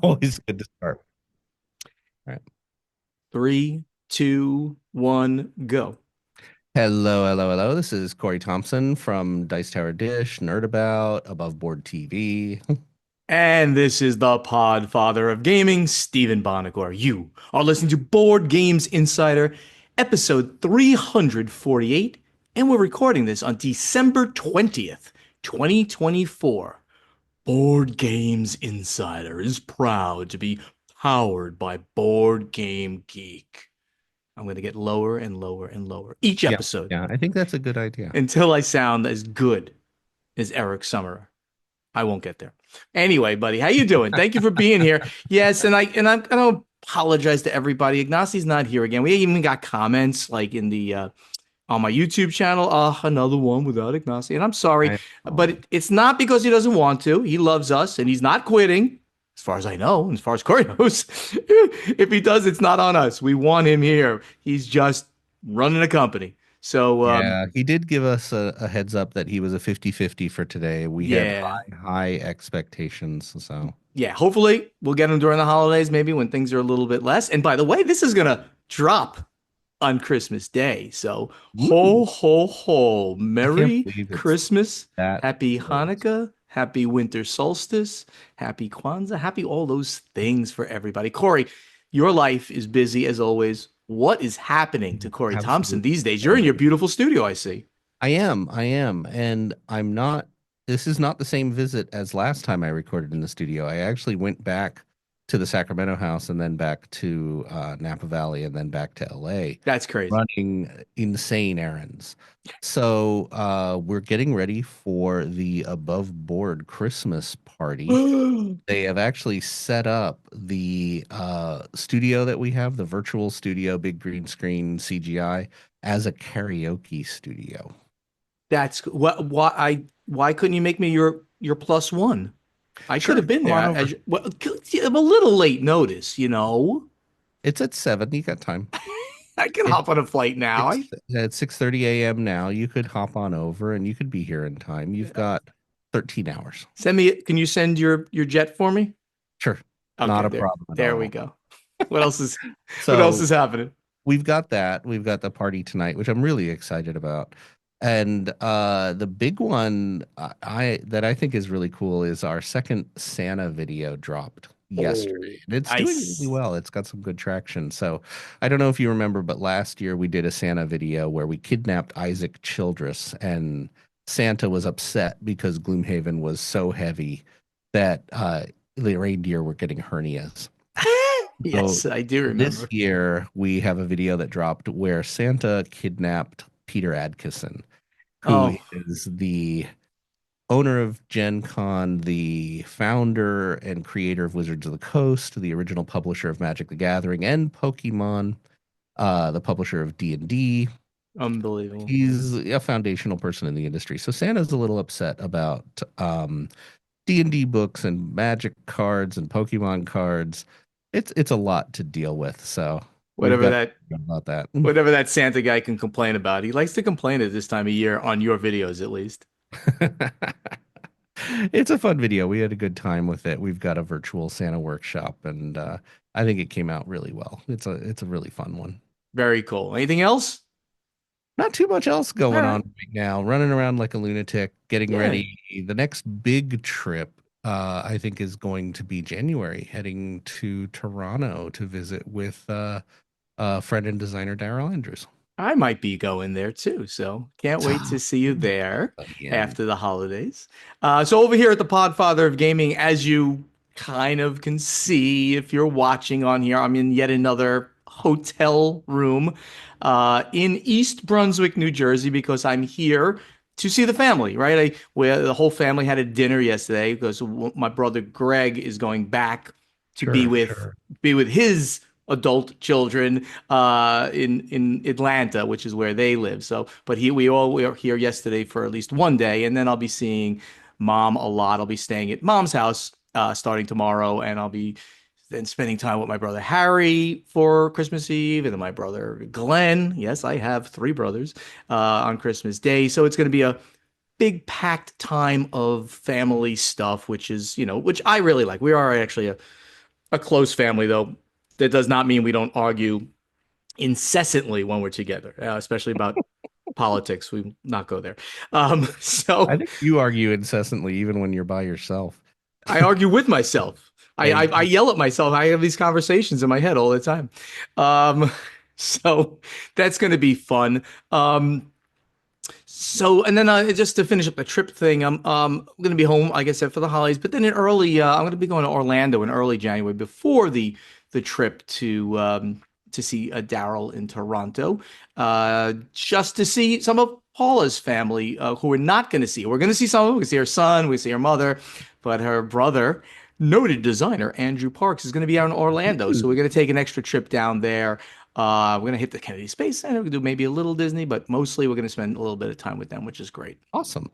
Always good to start. All right. Three, two, one, go. Hello, hello, hello. This is Corey Thompson from Dice Tower Dish, Nerd About, Above Board TV. And this is the Podfather of Gaming, Stephen Bonagor. You are listening to Board Games Insider, episode 348, and we're recording this on December 20th, 2024. Board Games Insider is proud to be powered by Board Game Geek. I'm going to get lower and lower and lower each Yeah, episode yeah, I think that's a good idea. until I sound as good as Eric Summerer. I won't get there. Anyway, buddy, how you doing? Thank you for being here. Yes, I'm gonna apologize to everybody. Ignacio's not here again. We even got comments like in the on my YouTube channel. Another one without Ignacio. And I'm sorry, I but know. it's not because he doesn't want to. He loves us and he's not quitting. As far as I know, and as far as Corey knows, if he does, it's not on us. We want him here. He's just running a company. So Yeah, he did give us a heads up that he was a 50-50 for today. We had yeah, high expectations, so yeah, hopefully we'll get them during the holidays, maybe when things are a little bit less. And by the way, this is gonna drop on Christmas Day. So woo, ho ho ho. I can't Merry believe it's Christmas, that happy close. Hanukkah, happy winter solstice, happy Kwanzaa, happy all those things for everybody. Corey, your life is busy as always. What is happening to Corey Thompson Absolutely these days? You're in your crazy. beautiful studio, I see. I am, and I'm not. This is not the same visit as last time I recorded in the studio. I actually went back to the Sacramento house and then back to Napa Valley and then back to LA, That's crazy. running insane errands. So we're getting ready for the above board Christmas party. They have actually set up the studio that we have, the virtual studio, big green screen CGI, as a karaoke studio. That's what why couldn't you make me your plus one? I could Sure, have been come there. on over. Well, I'm a little late notice, you know. It's at 7. You got time. I can It hop on a flight now. it's at 6:30 a.m. now. You could hop on over and you could be here in time. You've got 13 hours. Send me. Can you send your jet for me? Sure. Not Okay, a problem at there we all. go. What else is what else So is happening? we've got that. We've got the party tonight, which I'm really excited about. And the big one I that I think is really cool is our second Santa video dropped Oh, yesterday. And it's doing really nice. well. It's got some good traction. So I don't know if you remember, but last year we did a Santa video where we kidnapped Isaac Childress, and Santa was upset because Gloomhaven was so heavy that the reindeer were getting hernias. So Yes, I do this remember. year we have a video that dropped where Santa kidnapped Peter Adkison, who Oh, is the owner of Gen Con, the founder and creator of Wizards of the Coast, the original publisher of Magic the Gathering and Pokemon, the publisher of D&D. unbelievable. He's a foundational person in the industry. So Santa's a little upset about D&D books and Magic cards and Pokemon cards. It's a lot to deal with. So we've Whatever got that about that. whatever that Santa guy can complain about. He likes to complain at this time of year on your videos, at least. It's a fun video. We had a good time with it. We've got a virtual Santa workshop, and I think it came out really well. It's a really fun one. Very cool. Anything else? Not too much else All going right. on right now. Running around like a lunatic, getting Yeah. ready. The next big trip, I think, is going to be January, heading to Toronto to visit with friend and designer Daryl Andrews. I might be going there too, so can't wait to see you there Again. after the holidays. So over here at the Podfather of Gaming, as you kind of can see if you're watching on here, I'm in yet another hotel room in East Brunswick, New Jersey, because I'm here to see the family, right? Where the whole family had a dinner yesterday because my brother Greg is going back to Sure, sure. be with his adult children in Atlanta, which is where they live. So, but we all were here yesterday for at least one day, and then I'll be seeing mom a lot. I'll be staying at mom's house starting tomorrow, and I'll be then spending time with my brother Harry for Christmas Eve, and then my brother Glenn. Yes, I have three brothers on Christmas Day, so it's going to be a big packed time of family stuff, which is which I really like. We are actually a close family, though. That does not mean we don't argue incessantly when we're together, especially about politics. We will not go there. I So think you argue incessantly even when you're by yourself. I argue with myself. I, There I you I go. yell at myself. I have these conversations in my head all the time. Um, so that's going to be fun. So, and then just to finish up the trip thing, I'm going to be home, like I said, for the holidays. But then I'm going to be going to Orlando in early January before the trip to see Daryl in Toronto, just to see some of Paula's family who we're not going to see. We're going to see some of them. We see her son, we see her mother, but her brother, noted designer Andrew Parks, is going to be out in Orlando. So we're Ooh, going to take an extra trip down there. We're gonna hit the Kennedy Space Center. We can do maybe a little Disney, but mostly we're gonna spend a little bit of time with them, which is great. awesome.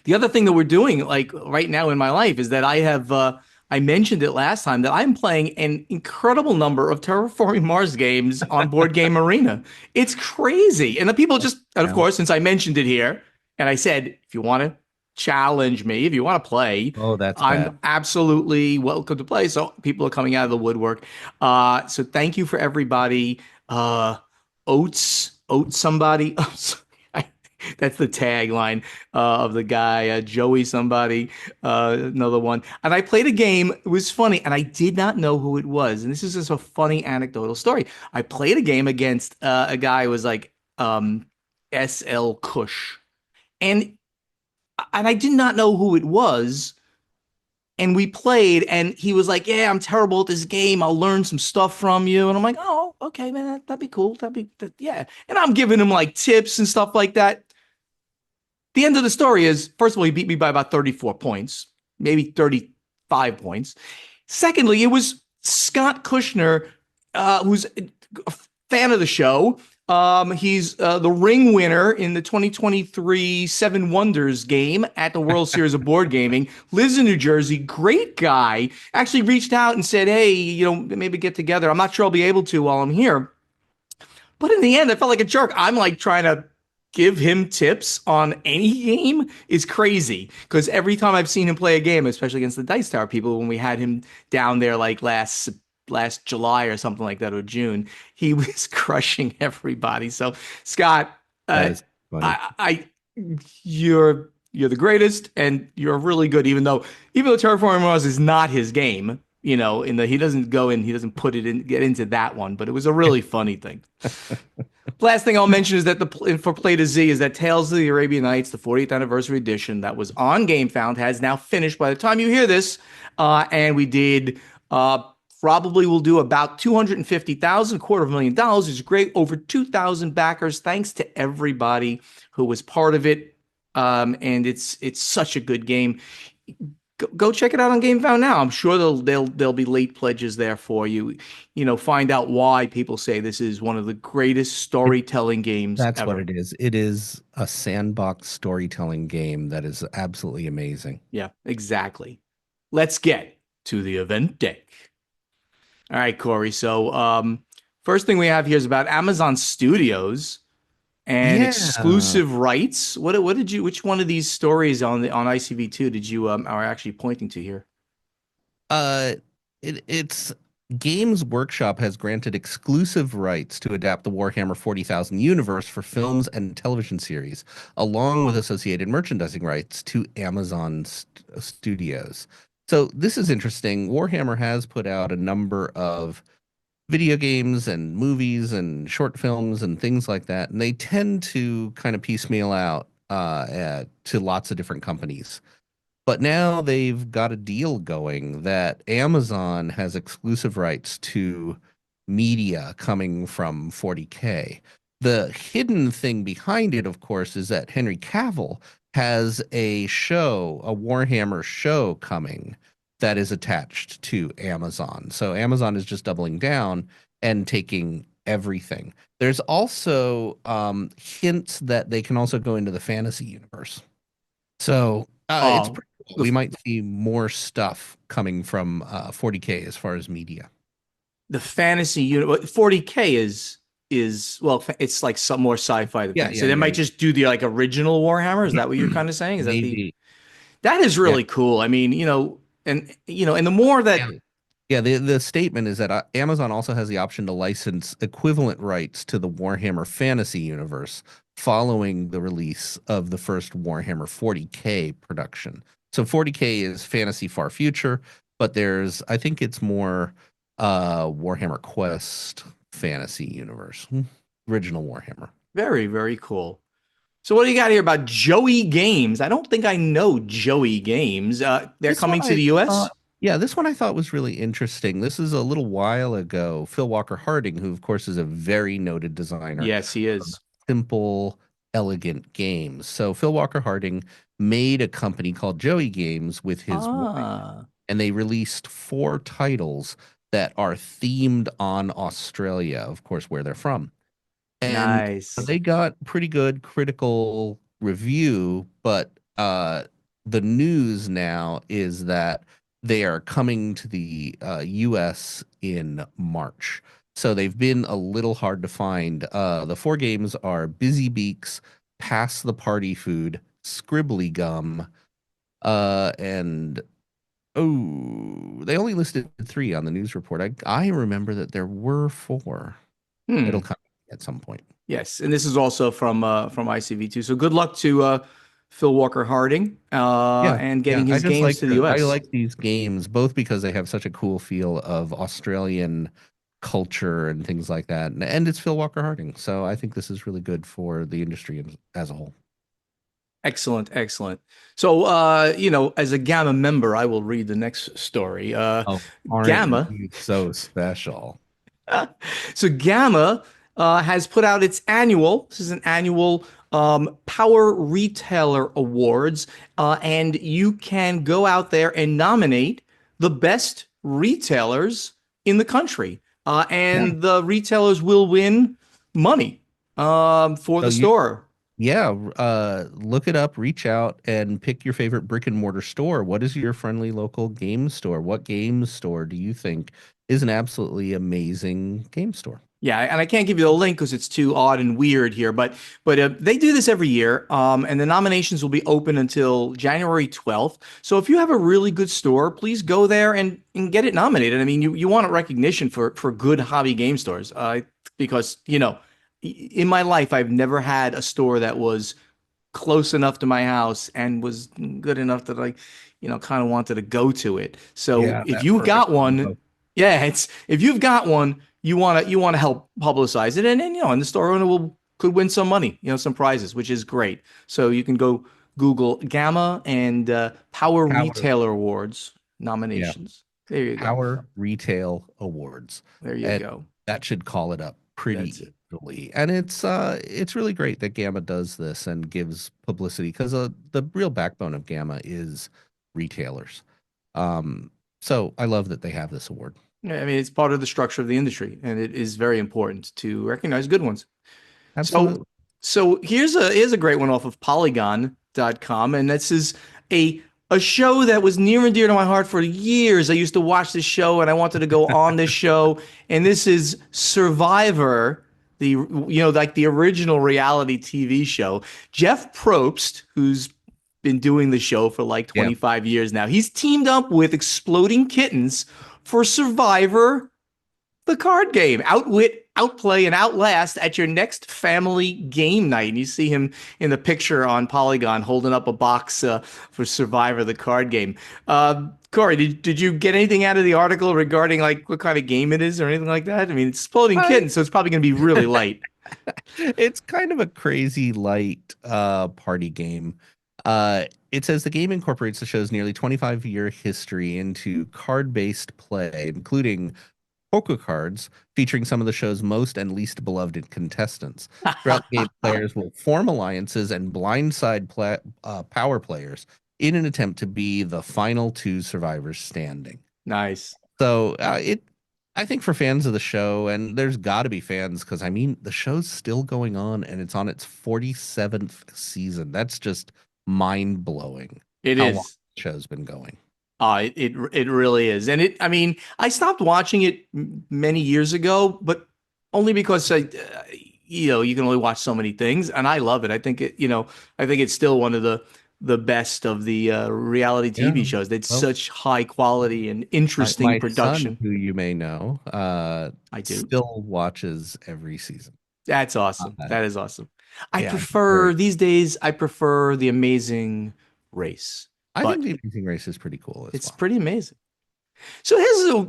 The other thing that we're doing, like right now in my life, is that I mentioned it last time that I'm playing an incredible number of Terraforming Mars games on Board Game Arena. It's crazy, and the people just, and of Now, course, since I mentioned it here, and I said, if you want to challenge me, if you want to play, oh, that's bad. I'm absolutely welcome to play. So people are coming out of the woodwork. So thank you for everybody. Oats somebody. That's the tagline of the guy, Joey somebody, another one. And I played a game. It was funny, and I did not know who it was. And this is just a funny anecdotal story. I played a game against a guy who was like SL Kush, and I did not know who it was. And we played, and he was like, "Yeah, I'm terrible at this game. I'll learn some stuff from you." And I'm like, "Oh, okay, man, that'd be cool. Yeah." And I'm giving him like tips and stuff like that. The end of the story is, first of all, he beat me by about 34 points, maybe 35 points. Secondly, it was Scott Kushner, who's a fan of the show. He's the ring winner in the 2023 Seven Wonders game at the World Series of Board Gaming. Lives in New Jersey. Great guy. Actually reached out and said, "Hey, maybe get together. I'm not sure I'll be able to while I'm here." But in the end, I felt like a jerk. I'm like trying to give him tips on any game is crazy because every time I've seen him play a game, especially against the Dice Tower people, when we had him down there like last July or something like that, or June, he was crushing everybody. So Scott, That uh, is funny. I you're the greatest, and you're really good. Even though Terraforming Mars is not his game, in the he doesn't go in, he doesn't put it in, get into that one. But it was a really funny thing. Last thing I'll mention is that for Play to Z is that Tales of the Arabian Nights, the 40th anniversary edition that was on GameFound, has now finished by the time you hear this. And we did probably we'll do about 250,000, $250,000, which is great. Over 2,000 backers. Thanks to everybody who was part of it. And it's such a good game. Go check it out on GameFound now. I'm sure there'll be late pledges there for you. Find out why people say this is one of the greatest It, storytelling games that's what ever. it is. It is a sandbox storytelling game that is absolutely amazing. Yeah, exactly. Let's get to the event deck. All right, Corey. So, first thing we have here is about Amazon Studios and Yeah. exclusive rights. Which one of these stories on ICV2 did you are actually pointing to here? Uh, it's Games Workshop has granted exclusive rights to adapt the Warhammer 40,000 universe for films and television series, along with associated merchandising rights to Amazon Studios. So this is interesting. Warhammer has put out a number of video games and movies and short films and things like that, and they tend to kind of piecemeal out to lots of different companies. But now they've got a deal going that Amazon has exclusive rights to media coming from 40K. The hidden thing behind it, of course, is that Henry Cavill has a show, a Warhammer show coming that is attached to Amazon. So Amazon is just doubling down and taking everything. There's also hints that they can also go into the fantasy universe. So it's Oh, pretty cool. the We might see more stuff coming from 40K as far as media. the fantasy unit 40K is well, it's like some more sci-fi than Yeah, fantasy. yeah, So they yeah, might yeah. just do the like original Warhammer. Is that what you're kind of saying? Is that the Maybe. that is Yeah, really cool. I mean, and the more yeah, that Yeah, the statement is that Amazon also has the option to license equivalent rights to the Warhammer Fantasy universe following the release of the first Warhammer 40K production. So 40K is Fantasy Far Future, but I think it's more Warhammer Quest Fantasy Universe, original Warhammer. Very, very cool. So what do you got here about Joey Games? I don't think I know Joey Games. They're This one coming to I the US? thought, yeah, this one I thought was really interesting. This is a little while ago. Phil Walker Harding, who of course is a very noted designer Yes, he of is. simple, elegant games. So Phil Walker Harding made a company called Joey Games with his wife, Ah, and they released four titles that are themed on Australia, of course, where they're from. And nice. they got pretty good critical review, but the news now is that they are coming to the US in March. So they've been a little hard to find. The four games are Busy Beaks, Pass the Party Food, Scribbly Gum, and oh, they only listed three on the news report. I remember that there were four. It'll Hmm. come at some point. Yes, and this is also from ICV2. So good luck to Phil Walker Harding Yeah, and yeah. getting his games to the I US. like these games both because they have such a cool feel of Australian culture and things like that, and it's Phil Walker Harding, so I think this is really good for the industry as a whole. Excellent, excellent. So, as a GAMA member, I will read the next story. Oh, aren't GAMA you so special? So GAMA has put out its annual, this is an annual Power Retailer Awards, and you can go out there and nominate the best retailers in the country. Yeah. And the retailers will win money for So the store. yeah, look it up, reach out, and pick your favorite brick and mortar store. What is your friendly local game store? What game store do you think is an absolutely amazing game store? Yeah, and I can't give you the link because it's too odd and weird here, but they do this every year, and the nominations will be open until January 12th. So if you have a really good store, please go there and get it nominated. I mean, you want recognition for good hobby game stores, because in my life I've never had a store that was close enough to my house and was good enough that I, kind of wanted to go to it. So Yeah, if that you've perfect got one, combo. yeah, it's if you've got one, you want to help publicize it, and the store owner will could win some money, some prizes, which is great. So you can go Google GAMA and Power Power, Retailer Awards yeah, nominations. There you go. Power Retail Awards. There you And go. that should call it up That's pretty it. easily. And it's really great that Gamma does this and gives publicity because the real backbone of Gamma is retailers. Um, so I love that they have this award. Yeah, I mean, it's part of the structure of the industry, and it is very important to recognize good ones. So, Absolutely. so here's a great one off of Polygon.com, and this is a a show that was near and dear to my heart for years. I used to watch this show, and I wanted to go on this show. And this is Survivor, like the original reality TV show. Jeff Probst, who's been doing the show for like Yeah. 25 years now, he's teamed up with Exploding Kittens for Survivor the card game. Outwit, outplay, and outlast at your next family game night. And you see him in the picture on Polygon holding up a box for Survivor the card game. Corey, did you get anything out of the article regarding like what kind of game it is or anything like that? I mean, it's Exploding I, Kitten, so it's probably going to be really light. it's kind of a crazy light party game. It says the game incorporates the show's nearly 25-year history into card-based play, including poker cards featuring some of the show's most and least beloved contestants. Throughout the game, players will form alliances and blindside power players in an attempt to be the final two survivors standing. Nice. So I think for fans of the show, and there's got to be fans because I mean the show's still going on and it's on its 47th season. That's just mind blowing It how long is. the show's been going. It really is. And I mean, I stopped watching it many years ago, but only because you can only watch so many things, and I love it. I think I think it's still one of the best of the reality Yeah. TV shows. They had Well, such high quality and my, interesting my son, production. who you may know, I do. still watches every season. That's awesome. Uh, That is awesome. yeah, he's very. These days, I prefer The Amazing Race, I think but the Amazing Race is pretty cool as it's well. pretty amazing. So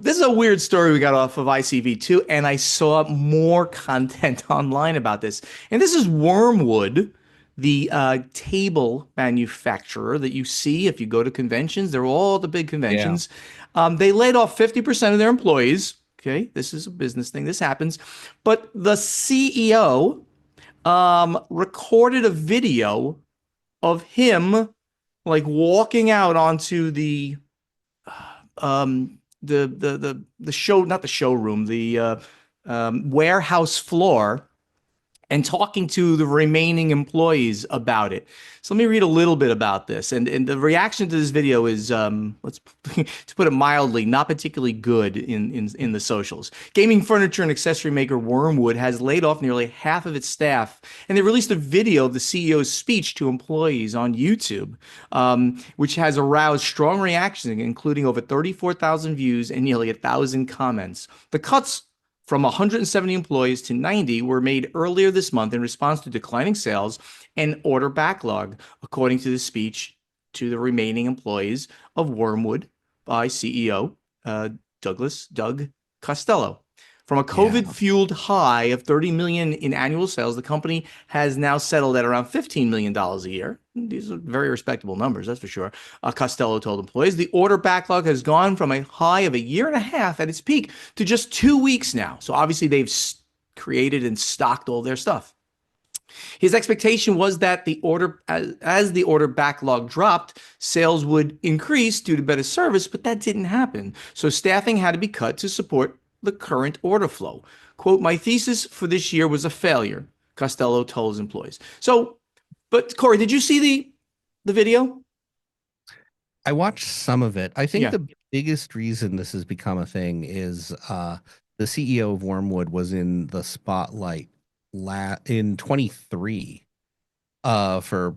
this is a weird story we got off of ICV2, and I saw more content online about this. And this is Wyrmwood, the table manufacturer that you see if you go to conventions. They're all the big Yeah. conventions. They laid off 50% of their employees. Okay, this is a business thing. This happens. But the CEO recorded a video of him like walking out onto the show, not the showroom, the warehouse floor, and talking to the remaining employees about it. So let me read a little bit about this. And the reaction to this video is, let's to put it mildly, not particularly good in the socials. Gaming furniture and accessory maker Wyrmwood has laid off nearly half of its staff, and they released a video of the CEO's speech to employees on YouTube, which has aroused strong reactions, including over 34,000 views and nearly 1,000 comments. The cuts from 170 employees to 90 were made earlier this month in response to declining sales and order backlog, according to the speech to the remaining employees of Wyrmwood by CEO Doug Costello. From a Yeah. COVID-fueled high of 30 million in annual sales, the company has now settled at around $15 million a year. These are very respectable numbers, that's for sure. Costello told employees the order backlog has gone from a high of a year and a half at its peak to just 2 weeks now. So obviously they've created and stocked all their stuff. His expectation was that as the order backlog dropped, sales would increase due to better service, but that didn't happen. So staffing had to be cut to support the current order flow. Quote, my thesis for this year was a failure, Costello told his employees. So, but Corey, did you see the video? I watched some of it. I think Yeah, the biggest reason this has become a thing is the CEO of Wyrmwood was in the spotlight in 23 for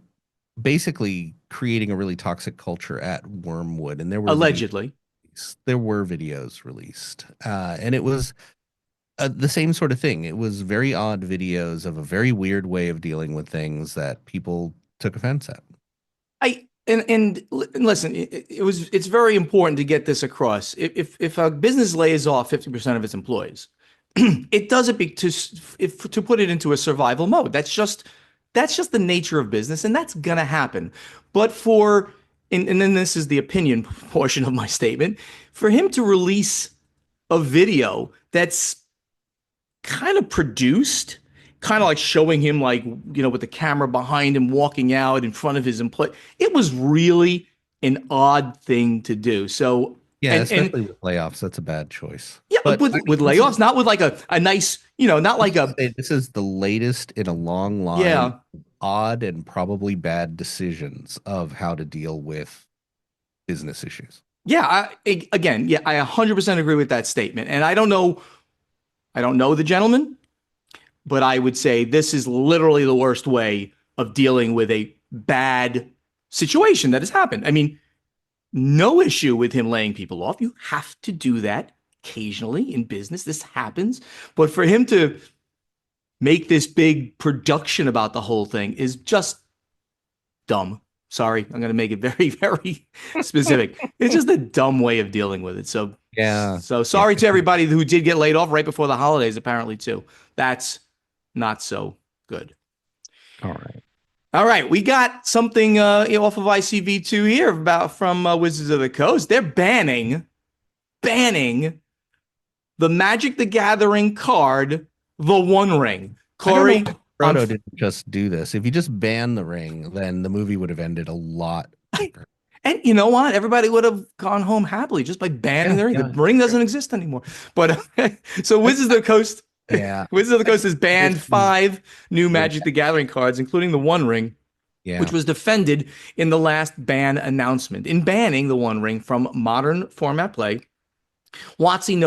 basically creating a really toxic culture at Wyrmwood, and allegedly. there were videos released, and it was the same sort of thing. It was very odd videos of a very weird way of dealing with things that people took offense at. Listen, it's very important to get this across. If a business lays off 50% of its employees, it does it to put it into a survival mode. That's just the nature of business, and that's gonna happen. But and then this is the opinion portion of my statement, for him to release a video that's kind of produced, kind of like showing him like, with the camera behind him walking out in front of his employee. It was really an odd thing to do. So, Yeah, and especially with layoffs, that's a bad choice. yeah, But I with mean, layoffs, not with like a nice, not like a, this is the latest in a long line yeah, of odd and probably bad decisions of how to deal with business issues. yeah. Again, yeah, I 100% agree with that statement. And I don't know the gentleman, but I would say this is literally the worst way of dealing with a bad situation that has happened. I mean, no issue with him laying people off. You have to do that occasionally in business. This happens. But for him to make this big production about the whole thing is just dumb. Sorry, I'm going to make it very, very specific. It's just a dumb way of dealing with it. So, Yeah. so Yeah. sorry to everybody who did get laid off right before the holidays, apparently, too. That's not so good. All right. All right, we got something off of ICV2 here about from Wizards of the Coast. They're banning the Magic the Gathering card, the One Ring. I don't know Corey, why Frodo didn't just do this. If you just banned the ring, then the movie would have ended a lot quicker. and you know what? Everybody would have gone home happily just by banning Yeah, the ring. The yeah. ring doesn't exist anymore. But so Wizards of the Coast, Yeah. Wizards of the Coast has banned It's- 5 new Magic the Gathering cards, including the One Ring, Yeah. which was defended in the last ban announcement. In banning the One Ring from modern format play, WotC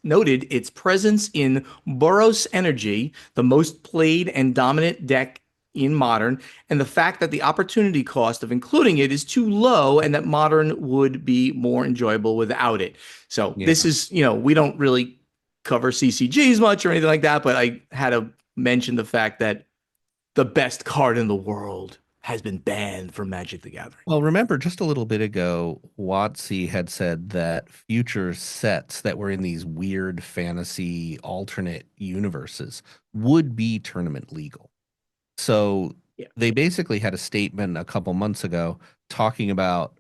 noted its presence in Boros Energy, the most played and dominant deck in Modern, and the fact that the opportunity cost of including it is too low, and that Modern would be more enjoyable without it. So Yeah. this is, we don't really cover CCGs much or anything like that, but I had to mention the fact that the best card in the world has been banned from Magic the Gathering. Well, remember just a little bit ago, WotC had said that future sets that were in these weird fantasy alternate universes would be tournament legal. So Yeah. they basically had a statement a couple months ago talking about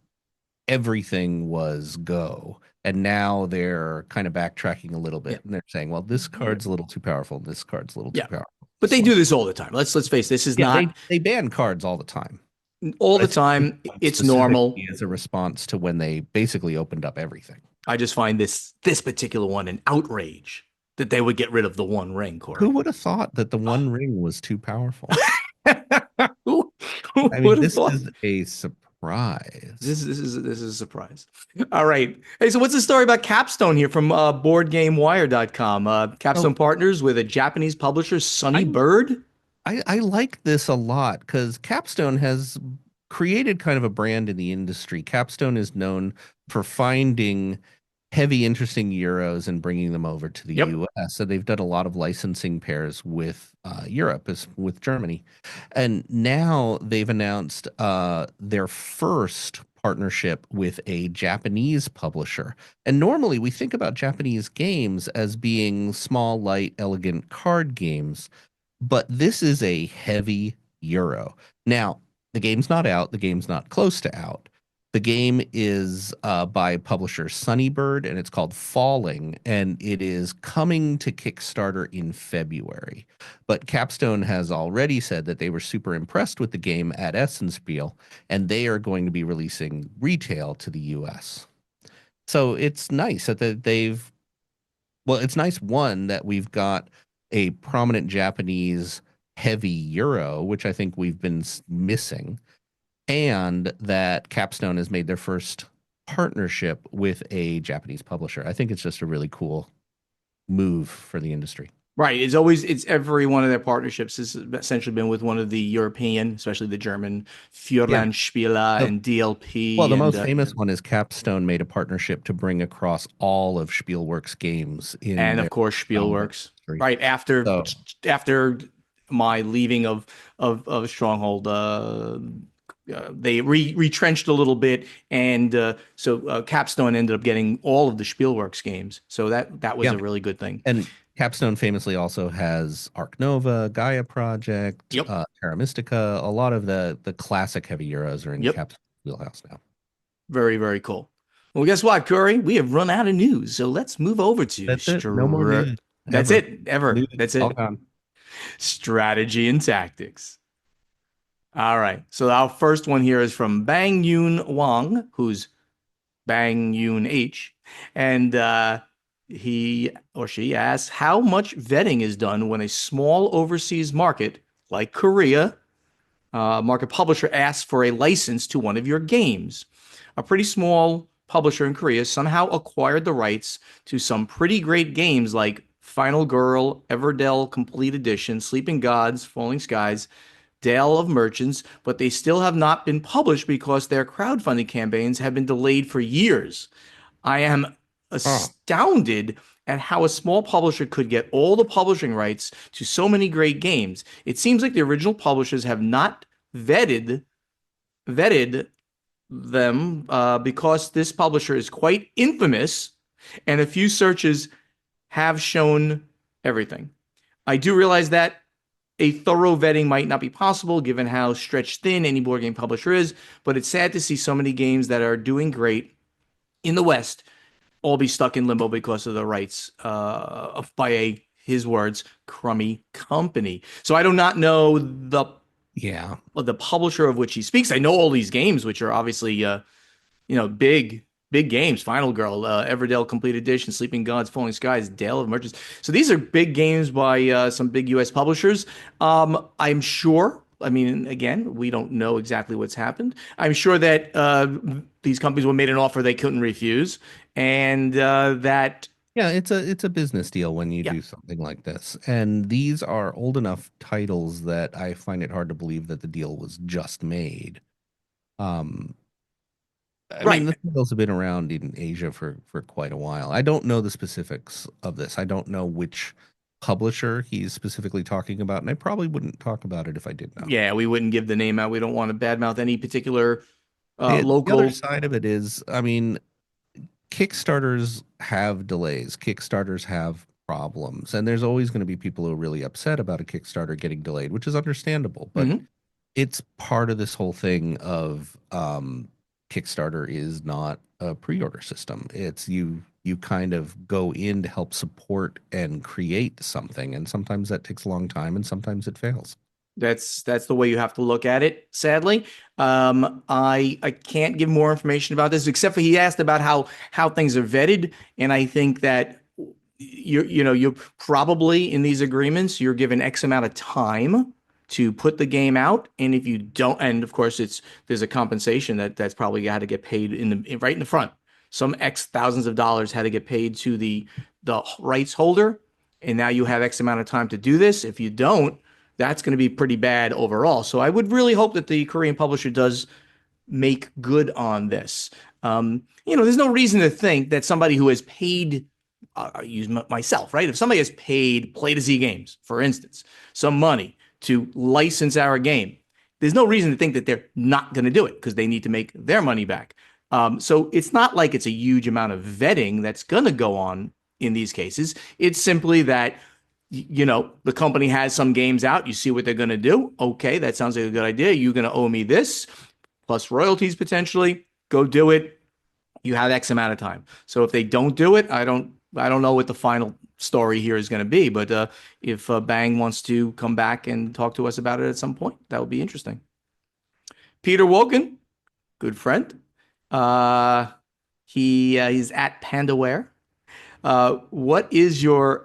everything was go. And now they're kind of backtracking a little Yeah. bit and they're saying, well, this card's a little too powerful, and this card's a little too Yeah. powerful. But they So do this all the time. Let's face it, this is yeah, not they ban cards all the time. all But I the think this time. one It's normal. specifically as a response to when they basically opened up everything. I just find this particular one an outrage that they would get rid of the One Ring, Who Corey. would have thought that the One Ring was too powerful? who, who I mean, would have this thought? is a surprise. This is a surprise. All right. Hey, so what's the story about Capstone here from BoardGameWire.com? Oh, Capstone partners with a Japanese publisher, Sunny I Bird. I like this a lot because Capstone has created kind of a brand in the industry. Capstone is known for finding heavy, interesting euros and bringing them over to the Yep. US. So they've done a lot of licensing pairs with Europe, as with Germany, and now they've announced their first partnership with a Japanese publisher. And normally we think about Japanese games as being small, light, elegant card games, but this is a heavy euro. Now, the game's not out, the game's not close to out. The game is by publisher Sunnybird, and it's called Falling, and it is coming to Kickstarter in February. But Capstone has already said that they were super impressed with the game at Essenspiel, and they are going to be releasing retail to the US. So it's nice that they've well, it's nice, one, that we've got a prominent Japanese heavy euro, which I think we've been missing, and that Capstone has made their first partnership with a Japanese publisher. I think it's just a really cool move for the industry. Right. It's every one of their partnerships has essentially been with one of the European, especially the German Yeah. Führerspieler The, and well, DLP the and most famous one is Capstone made a partnership to bring across all of Spielworks games in of their course dominant Spielworks. history. Right So, after my leaving of Stronghold, they retrenched a little bit, and so Capstone ended up getting all of the Spielworks games. So that was yeah. a really good thing. And Capstone famously also has Arc Nova, Gaia Project, Yep. Terra Mystica. A lot of the classic heavy Euros are in Yep. Capstone's wheelhouse now. Very, very cool. Well, guess what, Curry? We have run out of news, so let's move over to That's it. No more news That's ever. it, ever. News That's all it. gone. Strategy and tactics. All right. So our first one here is from Bang Yoon Wang, who's Bang Yoon H, and he or she asks how much vetting is done when a small overseas market like Korea market publisher asks for a license to one of your games. A pretty small publisher in Korea somehow acquired the rights to some pretty great games like Final Girl, Everdell Complete Edition, Sleeping Gods, Falling Skies, Dale of Merchants, but they still have not been published because their crowdfunding campaigns have been delayed for years. I am Oh, astounded at how a small publisher could get all the publishing rights to so many great games. It seems like the original publishers have not vetted them because this publisher is quite infamous, and a few searches have shown everything. I do realize that a thorough vetting might not be possible given how stretched thin any board game publisher is, but it's sad to see so many games that are doing great in the West all be stuck in limbo because of the rights by his words, crummy company. So I do not know yeah. the publisher of which he speaks. I know all these games, which are obviously big games. Final Girl, Everdell Complete Edition, Sleeping Gods, Falling Skies, Dale of Merchants. So these are big games by some big U.S. publishers. I'm sure. I mean, again, we don't know exactly what's happened. I'm sure that these companies were made an offer they couldn't refuse, and that Yeah, it's a business deal when you Yeah. do something like this. And these are old enough titles that I find it hard to believe that the deal was just made. Um, I mean, Right. the titles have been around in Asia for quite a while. I don't know the specifics of this. I don't know which publisher he's specifically talking about, and I probably wouldn't talk about it if I did know. Yeah, we wouldn't give the name out. We don't want to badmouth any particular The other local. side of it is, I mean, Kickstarters have delays. Kickstarters have problems, and there's always going to be people who are really upset about a Kickstarter getting delayed, which is understandable. But Mhm. it's part of this whole thing of Kickstarter is not a pre-order system. It's you kind of go in to help support and create something, and sometimes that takes a long time, and sometimes it fails. That's the way you have to look at it, sadly. I can't give more information about this, except for he asked about how things are vetted, and I think that you're probably in these agreements, you're given X amount of time to put the game out, and if you don't, and of course there's a compensation that's probably got to get paid right in the front. Some X thousands of dollars had to get paid to the rights holder, and now you have X amount of time to do this. If you don't, that's going to be pretty bad overall. So I would really hope that the Korean publisher does make good on this. There's no reason to think that somebody who has paid, I use myself, right? If somebody has paid Play to Z Games, for instance, some money to license our game, there's no reason to think that they're not going to do it because they need to make their money back. So it's not like it's a huge amount of vetting that's going to go on in these cases. It's simply that the company has some games out. You see what they're going to do. Okay, that sounds like a good idea. You're going to owe me this plus royalties potentially. Go do it. You have X amount of time. So if they don't do it, I don't know what the final story here is going to be. But if Bang wants to come back and talk to us about it at some point, that would be interesting. Peter Wogan, good friend. Uh, he's at Pandaware. What is your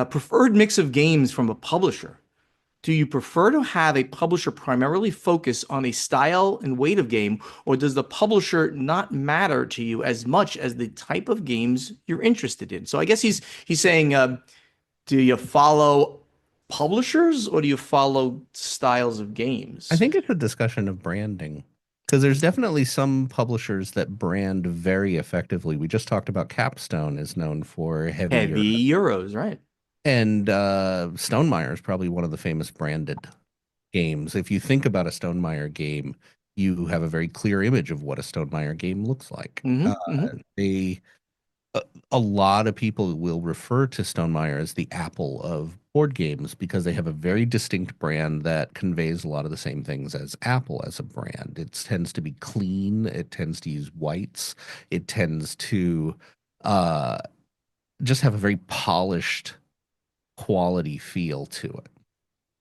preferred mix of games from a publisher? Do you prefer to have a publisher primarily focus on a style and weight of game, or does the publisher not matter to you as much as the type of games you're interested in? So I guess he's saying, do you follow publishers or do you follow styles of I games? think it's a discussion of branding because there's definitely some publishers that brand very effectively. We just talked about Capstone is known for heavier, Heavy Euros, right? and Stonemaier is probably one of the famous branded games. If you think about a Stonemaier game, you have a very clear image of what a Stonemaier game looks like. Mm-hmm. They a lot of people will refer to Stonemaier as the Apple of board games because they have a very distinct brand that conveys a lot of the same things as Apple as a brand. It tends to be clean, it tends to use whites, it tends to uh, just have a very polished quality feel to it.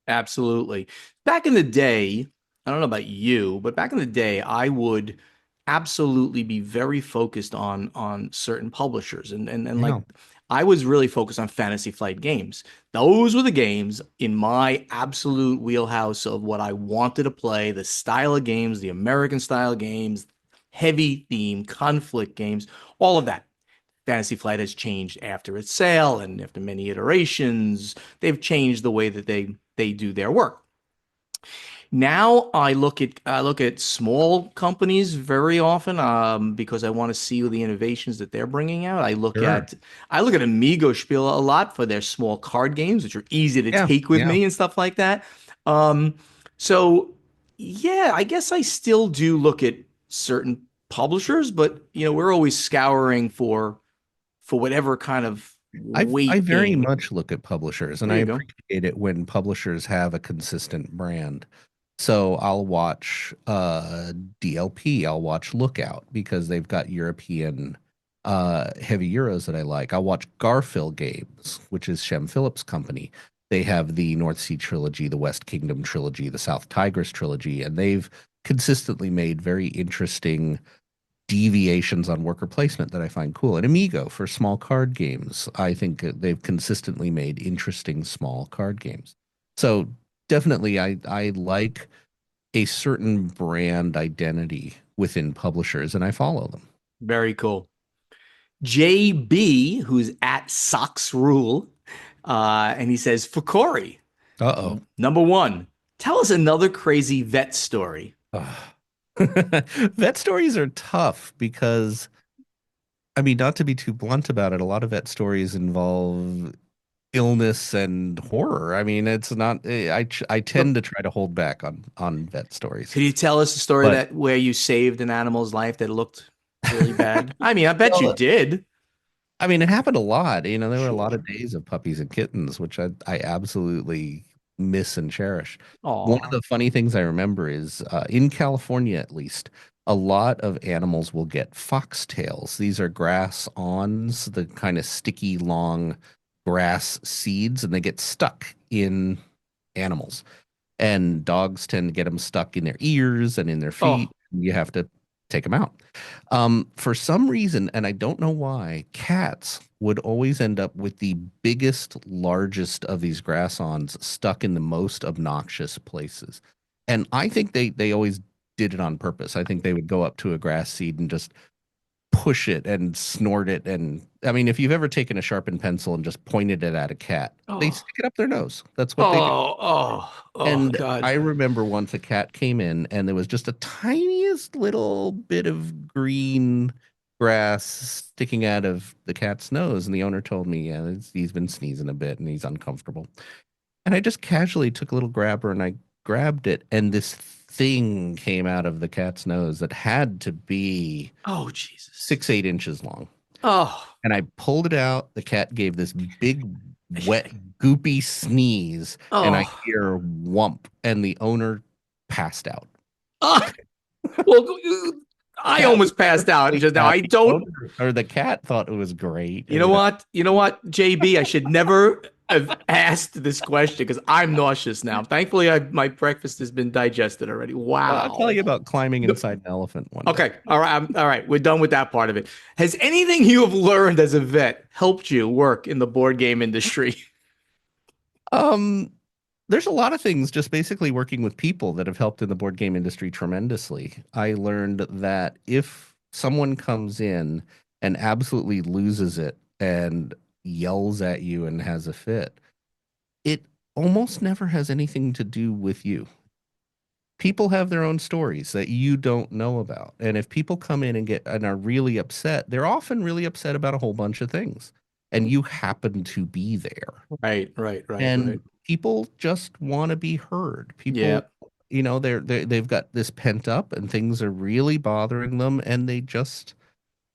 Absolutely. Back in the day, I don't know about you, but back in the day, I would absolutely be very focused on certain publishers and like Yeah. I was really focused on Fantasy Flight games. Those were the games in my absolute wheelhouse of what I wanted to play, the style of games, the American style games, heavy theme, conflict games, all of that. Fantasy Flight has changed after its sale and after many iterations. They've changed the way that they do their work. Now I look at small companies very often because I want to see the innovations that they're bringing out. Sure. I look at Amigo Spiel a lot for their small card games, which are easy to Yeah. take with Yeah. me and stuff like that. Um, so yeah, I guess I still do look at certain publishers, but we're always scouring for whatever kind of I weight very game. much look at publishers and There I you go. appreciate it when publishers have a consistent brand. So I'll watch DLP, I'll watch Lookout because they've got European heavy Euros that I like. I'll watch Garphill Games, which is Shem Phillips' company. They have the North Sea trilogy, the West Kingdom trilogy, the South Tigris trilogy, and they've consistently made very interesting deviations on worker placement that I find cool. And Amigo for small card games, I think they've consistently made interesting small card games. So definitely, I like a certain brand identity within publishers, and I follow them. Very cool. JB, who's at Socks Rule, and he says, for Corey, Uh-oh. number one, tell us another crazy vet story. Ugh. Vet stories are tough because, I mean, not to be too blunt about it, a lot of vet stories involve illness and horror. I mean, it's not, I But tend to try to hold back on vet stories. could you tell us a story But that where you saved an animal's life that looked really bad? I mean, I bet you well, did. I mean, it happened a lot. There were a lot of Sure. days of puppies and kittens, which I absolutely miss and cherish. One of Oh, the funny things I remember is in California, at least, a lot of animals will get foxtails. These are grass awns, the kind of sticky, long grass seeds, and they get stuck in animals. And dogs tend to get them stuck in their ears and in their feet. oh, You have to take them out. For some reason, and I don't know why, cats would always end up with the biggest, largest of these grass-ons stuck in the most obnoxious places. And I think they always did it on purpose. I think they would go up to a grass seed and just push it and snort it. And I mean, if you've ever taken a sharpened pencil and just pointed it at a cat, they oh, stick it up their nose. That's what they do. oh, And God. I remember once a cat came in and there was just a tiniest little bit of green grass sticking out of the cat's nose. And the owner told me, yeah, he's been sneezing a bit and he's uncomfortable. And I just casually took a little grabber and I grabbed it. And this thing came out of the cat's nose that had to be Oh, Jesus. 6, 8 inches long. Oh, And I pulled it out. The cat gave this big, wet, goopy sneeze, and I oh, hear whump, and the owner passed out. ah, well, I Cat was almost passed out perfectly just now. I happy. don't. Owner or the cat thought it was great. You know what? You know what, JB? I should never have asked this question because I'm nauseous now. Thankfully, my breakfast has been digested already. I'll tell Wow. you about climbing No- inside an elephant one day. Okay. All right. All right. We're done with that part of it. Has anything you have learned as a vet helped you work in the board game industry? Um, there's a lot of things just basically working with people that have helped in the board game industry tremendously. I learned that if someone comes in and absolutely loses it and yells at you and has a fit, it almost never has anything to do with you. People have their own stories that you don't know about. And if people come in and get and are really upset, they're often really upset about a whole bunch of things. And you happen to be there. Right. Right. Right. Right. And people just want to be heard. Yeah. People, they've got this pent up and things are really bothering them and they just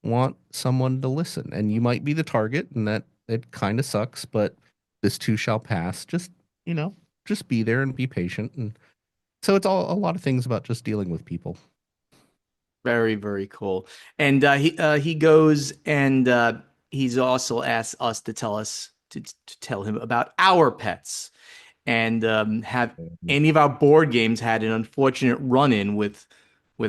want someone to listen. And you might be the target and that it kind of sucks, but this too shall pass. You know, just be there and be patient. And so it's all a lot of things about just dealing with people. Very, very cool. And he goes and he's also asked us to tell him about our pets and have any of our board games had an unfortunate run-in with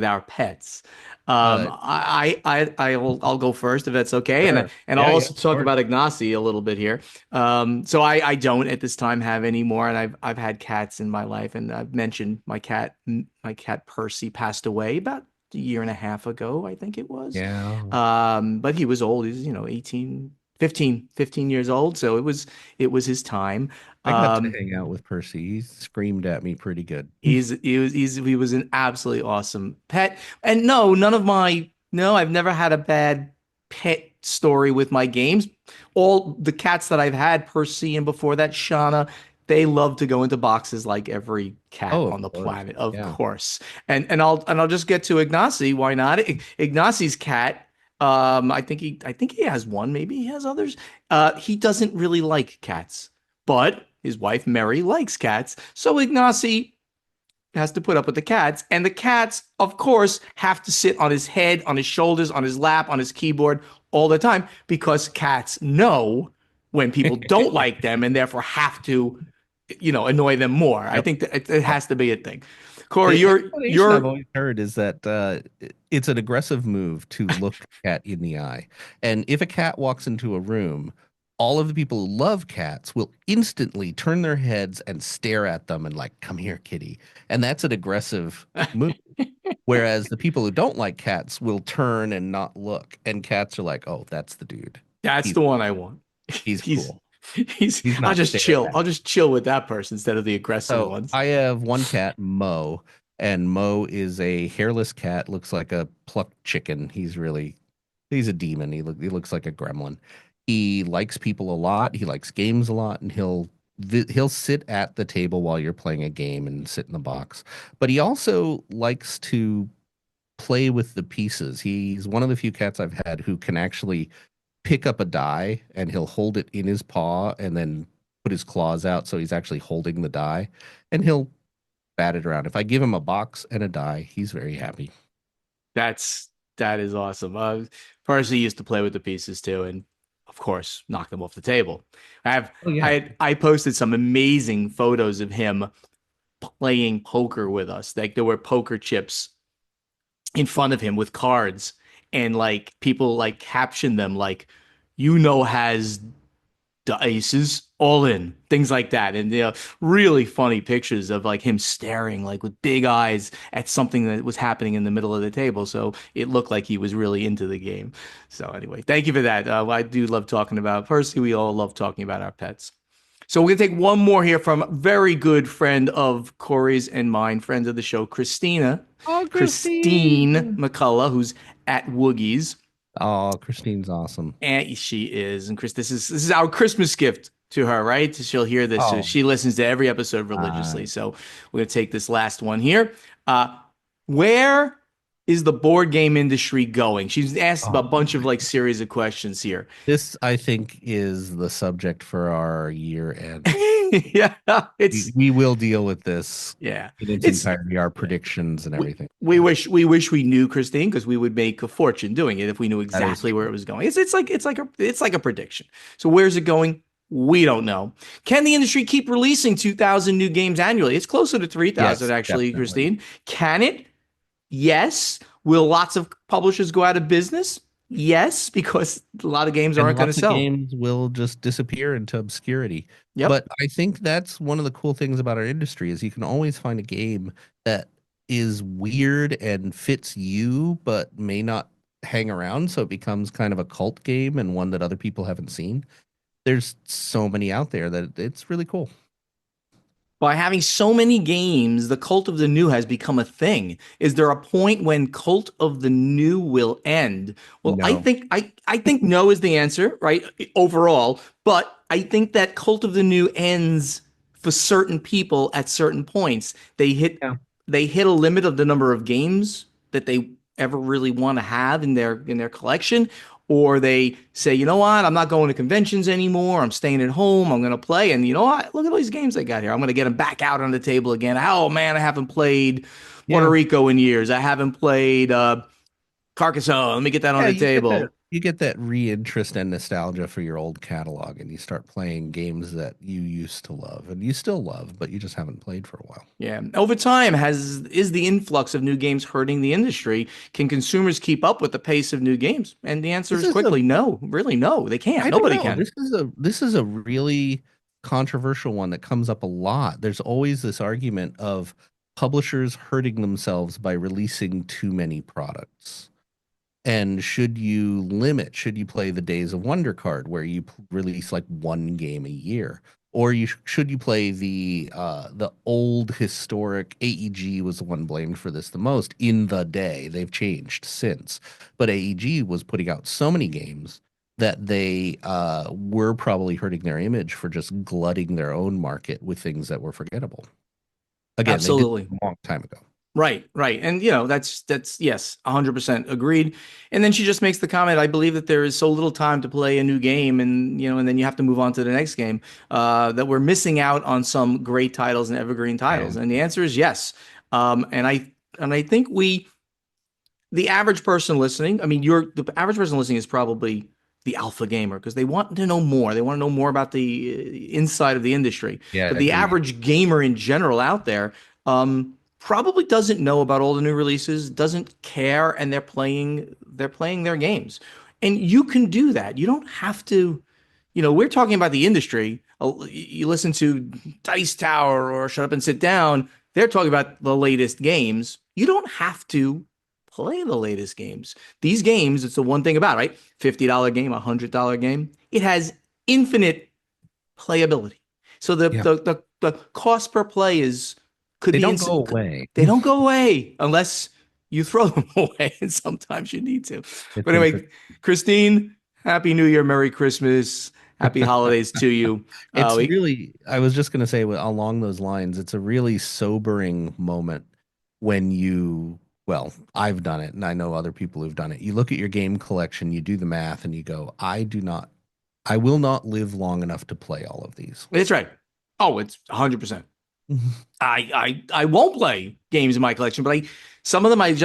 our pets. Uh, I'll go first if that's okay, sure. and I'll Yeah, yeah, also of talk course. about Ignacy a little bit here. So I don't at this time have any more, and I've had cats in my life, and I've mentioned my cat Percy passed away about a year and a half ago, I think it was. Yeah. But he was old. He's 18, 15 years old, so it was his time. I got to Um, hang out with Percy. He screamed at me pretty good. he was an absolutely awesome pet. And no, no, I've never had a bad pet story with my games. All the cats that I've had, Percy and before that, Shauna, they love to go into boxes like every cat Oh, of on the course. planet, of Yeah. course. And I'll just get to Ignacy. Why not? Ignacy's cat. I think he has one. Maybe he has others. He doesn't really like cats, but his wife Mary likes cats. So Ignacy has to put up with the cats. And the cats, of course, have to sit on his head, on his shoulders, on his lap, on his keyboard all the time because cats know when people don't like them and therefore have to, annoy them more. I Yep. think that it has to be a thing. Corey, The you're explanation I've you're always heard is that it's an aggressive move to look a cat in the eye. And if a cat walks into a room, all of the people who love cats will instantly turn their heads and stare at them and like, come here, kitty. And that's an aggressive move. Whereas the people who don't like cats will turn and not look. And cats are like, oh, that's the dude. That's He's the one I want. he's He's cool. he's He's I'll not just staring chill. at I'll me. just chill with that person instead of the aggressive So ones. I have one cat, Mo, and Mo is a hairless cat, looks like a plucked chicken. He's a demon. He looks like a gremlin. He likes people a lot. He likes games a lot, and he'll sit at the table while you're playing a game and sit in the box. But he also likes to play with the pieces. He's one of the few cats I've had who can actually pick up a die and he'll hold it in his paw and then put his claws out so he's actually holding the die and he'll bat it around. If I give him a box and a die, he's very happy. That is awesome. Personally used to play with the pieces too, and of course knock them off the table. Oh yeah. I posted some amazing photos of him playing poker with us. Like there were poker chips in front of him with cards, and like people like captioned them like, has the aces all in, things like that, and really funny pictures of like him staring like with big eyes at something that was happening in the middle of the table, so it looked like he was really into the game. So anyway, thank you for that. I do love talking about, personally, we all love talking about our pets. So we're gonna take one more here from a very good friend of Corey's and mine, friends of the show, Oh, Christine Christine. McCullough, who's at Woogie's. Oh, Christine's awesome. And she is. And Chris, this is our Christmas gift to her, right? She'll hear this. So Oh, she listens to every episode religiously. nice. So we're gonna take this last one here. Where is the board game industry going? She's asked a Oh bunch of my like God. series of questions here. This, I think, is the subject for our year end. Yeah, We will deal with this yeah, in its it's entirety, our yeah. predictions and we, everything. we wish we knew, Christine, because we would make a fortune doing it if we knew That is exactly where true. it was going. It's like a prediction. So where's it going? We don't know. Can the industry keep releasing 2,000 new games annually? It's closer to 3,000 Yes, actually, definitely. Christine. Can it? Yes. Will lots of publishers go out of business? Yes, because a lot of games And aren't going to lots of sell. games will just disappear into obscurity. Yep. But I think that's one of the cool things about our industry is you can always find a game that is weird and fits you, but may not hang around. So it becomes kind of a cult game and one that other people haven't seen. There's so many out there that it's really cool. By having so many games, the cult of the new has become a thing. Is there a point when cult of the new will end? Well, I No. think I think no is the answer, right? Overall, but I think that cult of the new ends for certain people at certain points. Yeah. They hit a limit of the number of games that they ever really want to have in their collection, or they say, you know what, I'm not going to conventions anymore. I'm staying at home. I'm going to play. And you know what? Look at all these games I got here. I'm going to get them back out on the table again. Oh, man, I haven't played Puerto Yeah. Rico in years. I haven't played Carcassonne. Let me get that on Yeah, the table. you get that re-interest and nostalgia for your old catalog and you start playing games that you used to love and you still love, but you just haven't played for a while. Yeah. Over time, is the influx of new games hurting the industry? Can consumers keep up with the pace of new games? And the answer This is is a quickly no. Really, no. They can't. I don't Nobody know. can. This is a really controversial one that comes up a lot. There's always this argument of publishers hurting themselves by releasing too many products. And should you play the Days of Wonder card where you release like one game a year? Or should you play the old historic AEG was the one blamed for this the most in the day. They've changed since. But AEG was putting out so many games that they were probably hurting their image for just glutting their own market with things that were forgettable. Again, they did Absolutely. it a long time ago. Right, right. And that's yes, 100% agreed. And then she just makes the comment, I believe that there is so little time to play a new game, and and then you have to move on to the next game, that we're missing out on some great titles and evergreen Yeah. titles. And the answer is yes. And I think the average person listening, I mean, the average person listening is probably the alpha gamer because they want to know more. They want to know more about the inside of the industry. Yeah, But the agreed. average gamer in general out there probably doesn't know about all the new releases, doesn't care, and they're playing their games. And you can do that. we're talking about the industry. You listen to Dice Tower or Shut Up and Sit Down. They're talking about the latest games. You don't have to play the latest games. These games, it's the one thing about it, right? $50 game, $100 game. It has infinite playability. So Yeah. the cost per play is could They be don't ins go away. they don't go away unless you throw them away, and sometimes you need to. But It's anyway, interesting. Christine, Happy New Year, Merry Christmas, Happy Holidays to you. It's We really, I was just going to say along those lines, it's a really sobering moment when well, I've done it and I know other people who've done it. You look at your game collection, you do the math and you go, I will not live long enough to play all of these. That's right. Oh, it's 100%. I won't play games in my collection, but some of them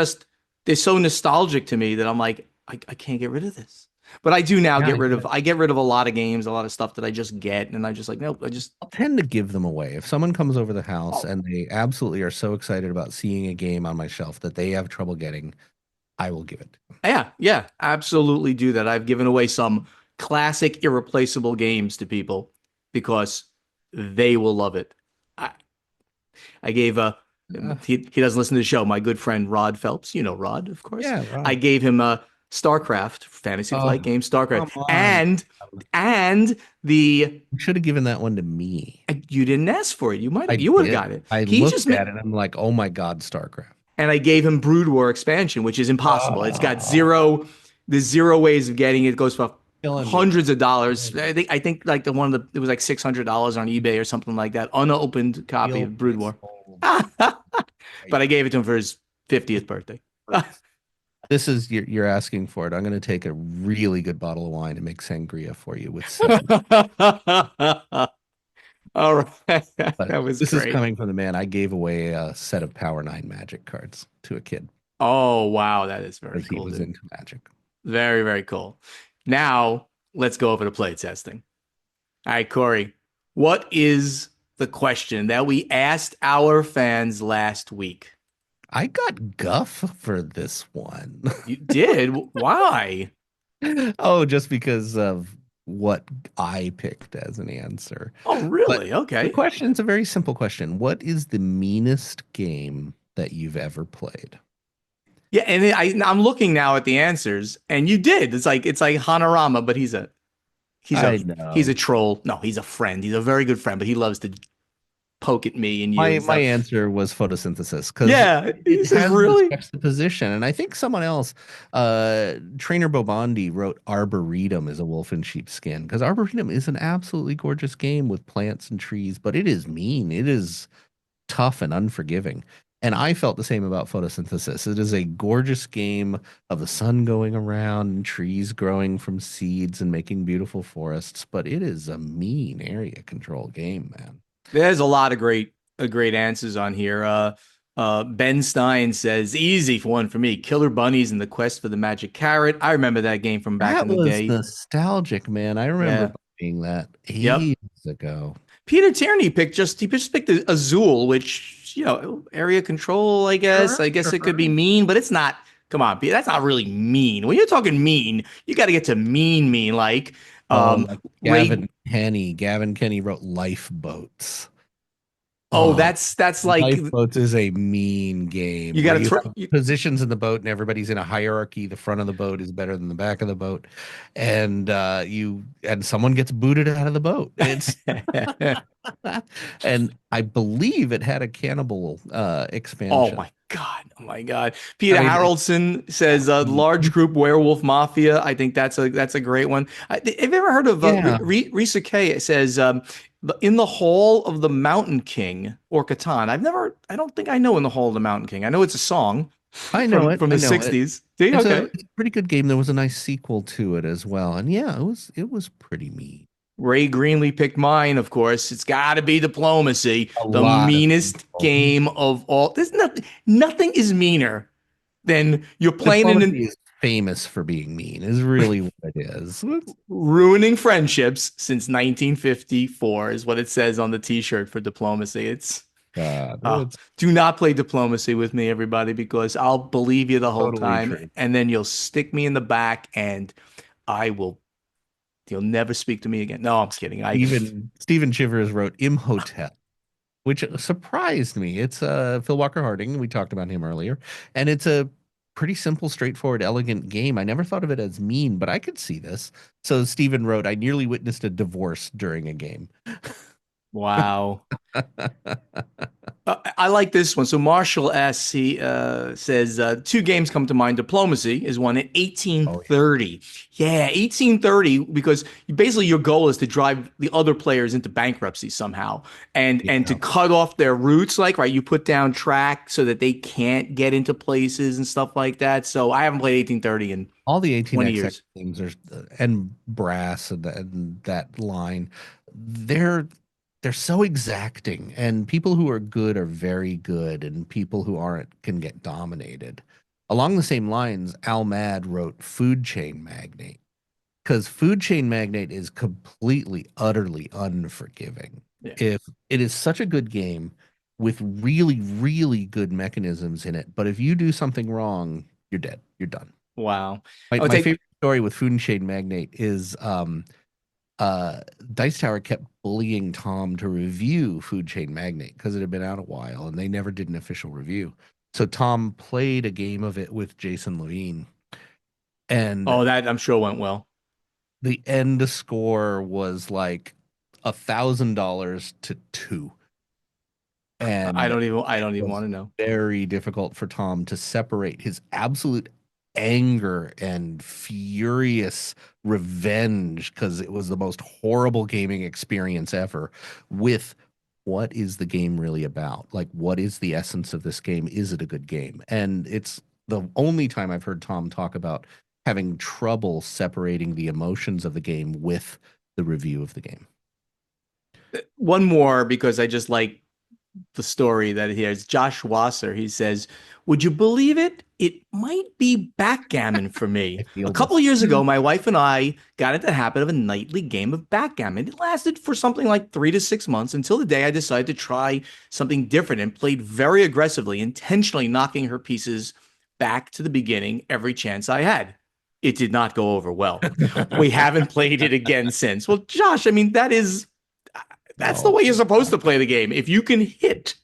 they're so nostalgic to me that I'm like I can't get rid of this. But I do now Yeah, I get rid of a lot of games, a lot of stuff that I just get, and I just like nope. I'll tend to give them away. If someone comes over the house Oh and they absolutely are so excited about seeing a game on my shelf that they have trouble getting, I will give it. yeah, absolutely do that. I've given away some classic, irreplaceable games to people because they will love it. I, I gave Uh, he doesn't listen to the show. My good friend Rod Phelps, you know Rod, of course. yeah, I right. gave him a StarCraft fantasy flight Oh, game, StarCraft, come on. and the You should have given that one to me. you didn't ask for it. I You would have did. got it. I He just looked made at it and I'm like, oh my God, StarCraft. and I gave him Brood War expansion, which is impossible. It's got Oh, there's zero ways of getting it. It goes for killing me. hundreds of dollars. I think like the one of the it was like $600 on eBay or something like that. Unopened copy Feel of Brood my War. soul. But I gave it to him for his 50th birthday. This is you're asking for it. I'm going to take a really good bottle of wine and make sangria for you with cinnamon. All right. But That was this is great. coming from the man. I gave away a set of Power 9 Magic cards to a kid Oh, wow. That is very because he cool, was dude. into Magic. Very, very cool. Now, let's go over to play testing. All right, Corey, what is the question that we asked our fans last week? I got guff for this one. You did? Why? Oh, just because of what I picked as an answer. Oh, But really? the Okay. question's a very simple question. What is the meanest game that you've ever played? Yeah, and I'm looking now at the answers, and you did. It's like Hanorama, but he's a I he's a know. troll. No, he's a friend. He's a very good friend, but he loves to poke at me and you My and my stuff. answer was photosynthesis because Yeah, he it says has this really. juxtaposition, and I think someone else, Trainer Bobandi, wrote Arboretum as a wolf in sheepskin because Arboretum is an absolutely gorgeous game with plants and trees, but it is mean. It is tough and unforgiving. And I felt the same about photosynthesis. It is a gorgeous game of the sun going around and trees growing from seeds and making beautiful forests, but it is a mean area control game, man. There's a lot of great answers on here. Ben Stein says easy for one for me. Killer Bunnies and the Quest for the Magic Carrot. I remember that game from back That in the was day. nostalgic, man. I remember Yeah. playing that Yep. ages ago. Peter Tierney he just picked Azul, which area control. I guess. Sure, I guess it could be sure. mean, but it's not. Come on, Peter. That's not really mean. When you're talking mean, you got to get to mean like Oh, um like Ray. Gavin Kenny wrote Lifeboats. Oh, Oh, that's like Lifeboats is a mean game you where got to you throw. have positions in the boat and everybody's in a hierarchy. The front of the boat is better than the back of the boat, and someone gets booted out of the boat. It's and I believe it had a cannibal Oh expansion. my God. Oh my God. I Peter mean, Haraldson says large it, group werewolf mafia. I think that's a great one. Have you ever heard of yeah, Risa K? It says in the Hall of the Mountain King or Catan. I don't think I know in the Hall of the Mountain King. I know it's a song I know it. from I the know it. 60s. See, okay. It's a pretty good game. There was a nice sequel to it as well, and yeah, it was pretty mean. Ray Greenlee picked mine, of course. It's got to be diplomacy, A the lot of meanest people. game of all. There's nothing is meaner than you're playing in Diplomacy an is famous for being mean, is really what it is. ruining friendships since 1954 is what it says on the t-shirt for diplomacy. It's God, uh, it's do not play diplomacy with me, everybody, because I'll believe you the whole totally time true. and then you'll stick me in the back and I will You'll never speak to me again. No, I'm just kidding. Steven Chivers wrote Imhotep, which surprised me. It's Phil Walker Harding. We talked about him earlier, and it's a pretty simple, straightforward, elegant game. I never thought of it as mean, but I could see this. So Steven wrote, I nearly witnessed a divorce during a game. Wow. I like this one. So Marshall S. He says two games come to mind. Diplomacy is one in Oh yeah. 1830. Yeah, 1830 because basically your goal is to drive the other players into bankruptcy somehow and to Yeah. cut off their roots. Like right, you put down track so that they can't get into places and stuff like that. So I haven't played 1830 in All the 20 18XX years. games are and brass and that line, they're they're so exacting, and people who are good are very good, and people who aren't can get dominated. Along the same lines, Al Mad wrote Food Chain Magnate because Food Chain Magnate is completely, utterly unforgiving. Yeah. If it is such a good game with really, really good mechanisms in it, but if you do something wrong, you're dead. You're done. Wow. I would My take favorite story with Food and Shade Magnate is Dice Tower kept bullying Tom to review Food Chain Magnate because it had been out a while and they never did an official review. So Tom played a game of it with Jason Levine, and oh that I'm sure went well. the end score was like $1,000 to two. And I it don't even was want to know. very difficult for Tom to separate his absolute anger and furious revenge because it was the most horrible gaming experience ever with what is the game really about? Like, what is the essence of this game? Is it a good game? And it's the only time I've heard Tom talk about having trouble separating the emotions of the game with the review of the game. One more because I just like the story that he has. Josh Wasser, he says, would you believe it? It might be backgammon for me. I A feel couple this. of years ago, my wife and I got into the habit of a nightly game of backgammon. It lasted for something like 3 to 6 months until the day I decided to try something different and played very aggressively, intentionally knocking her pieces back to the beginning every chance I had. It did not go over well. We haven't played it again since. Well, Josh, I mean, that's the Oh, way you're supposed to play the game. If you can hit,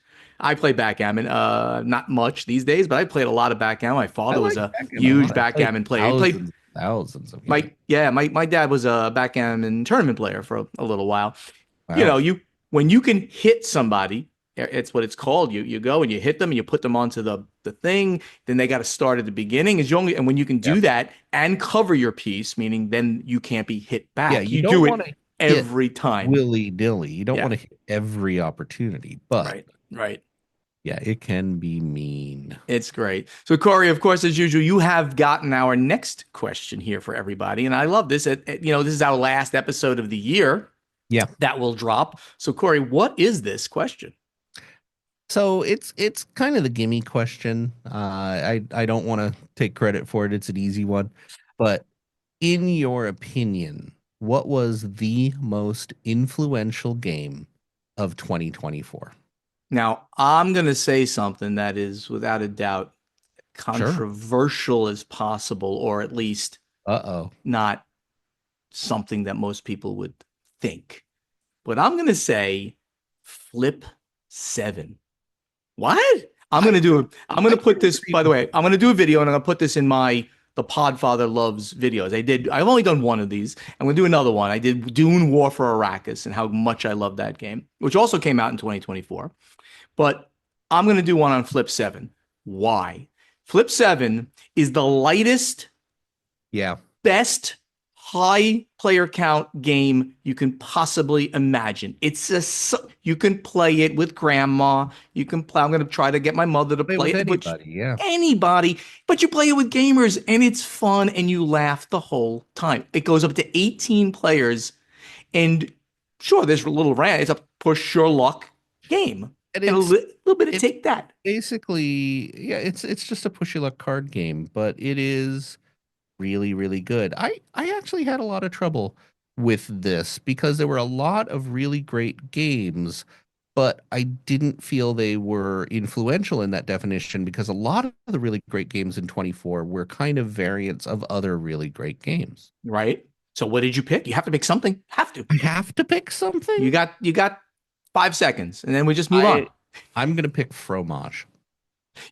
I play backgammon, not much these days, but I played a lot of backgammon. My I father was like a backgammon a huge lot. I played backgammon player. He played thousands, thousands of games. my yeah, my dad was a backgammon tournament player for a little while. You Wow. know, you when you can hit somebody, it's what it's called. You go and you hit them and you put them onto the thing. Then they got to start at the beginning. Is you only and when you can Yeah. do that and cover your piece, meaning then you can't be hit Yeah, back. you You don't do want it to hit every time. willy-nilly. You don't Yeah, want to hit every opportunity, but right, right. yeah, it can be mean. It's great. So, Corey, of course, as usual, you have gotten our next question here for everybody. And I love this. This is our last episode of the year Yeah. that will drop. So, Corey, what is this question? So it's kind of the gimme question. I don't want to take credit for it. It's an easy one, but in your opinion, what was the most influential game of 2024? Now, I'm going to say something that is without a doubt Sure. controversial as possible, or at least Uh-oh. not something that most people would think. But I'm going to say Flip 7. What? I I'm I gonna can put this, agree by the with way, I'm gonna do a video and I'm gonna put this in my the Podfather Loves videos. I've only done one of these. I'm gonna do another one. I did Dune War for Arrakis and how much I love that game, which also came out in 2024. But I'm gonna do one on Flip 7. Why? Flip 7 is the lightest, Yeah. best high player count game you can possibly imagine. You can play it with grandma. You can play. I'm going to try to get my mother to Play play with it, which anybody. Yeah. anybody, but you play it with gamers and it's fun and you laugh the whole time. It goes up to 18 players and sure, there's a little rant. It's a push your luck game And and little bit of it's take that. basically, yeah, it's just a push your luck card game, but it is really, really good. I actually had a lot of trouble with this because there were a lot of really great games, but I didn't feel they were influential in that definition because a lot of the really great games in 24 were kind of variants of other really great games. Right? So what did you pick? You have to pick something. Have to. I have to pick You something. got you got 5 seconds, and then we just move on. I I'm gonna pick fromage.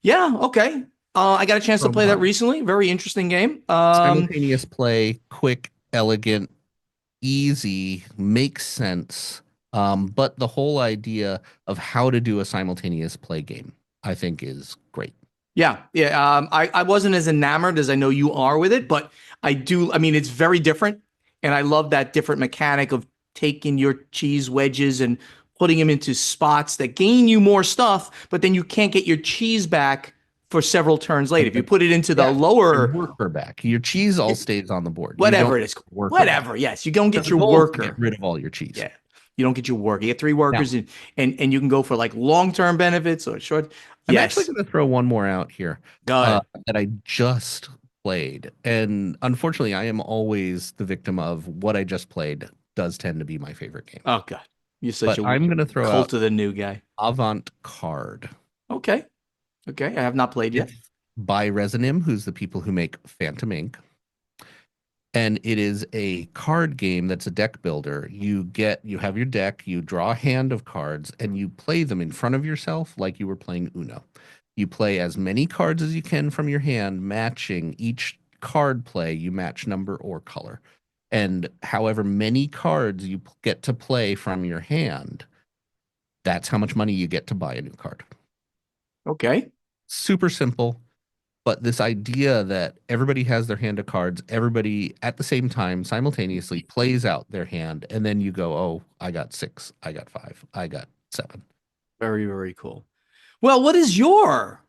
Yeah, okay. I got a chance to play that Fromage. recently. Very interesting game. Simultaneous play, quick, elegant, easy, makes sense. But the whole idea of how to do a simultaneous play game, I think, is great. Yeah, yeah. I wasn't as enamored as I know you are with it, but I do. I mean, it's very different, and I love that different mechanic of taking your cheese wedges and putting them into spots that gain you more stuff, but then you can't get your cheese back for several turns later. And If you put it into the yeah, your lower, worker back. Your cheese all it, stays on the board. You don't whatever it get is, your worker back. whatever. Yes, you don't Because get the your goal is to get worker. rid of all your cheese. Yeah, you don't get your worker. You get three Now, workers, and you can go for like long term benefits or short. I'm actually Yes, going to throw one more out here go ahead. that I just played. And unfortunately, I am always the victim of what I just played does tend to be my favorite game. Oh God, you're such But a I'm going to throw cult out of the new guy. Avant Card. Okay. Okay, I have not played yet. It's by Resonim, who's the people who make Phantom Ink. And it is a card game that's a deck builder. You have your deck, you draw a hand of cards, and you play them in front of yourself like you were playing Uno. You play as many cards as you can from your hand, matching each card play, you match number or color. And however many cards you get to play from your hand, that's how much money you get to buy a new card. Okay. Super simple. But this idea that everybody has their hand of cards, everybody at the same time simultaneously plays out their hand, and then you go, oh, I got six, I got five, I got seven. Very, very cool. Well, what is your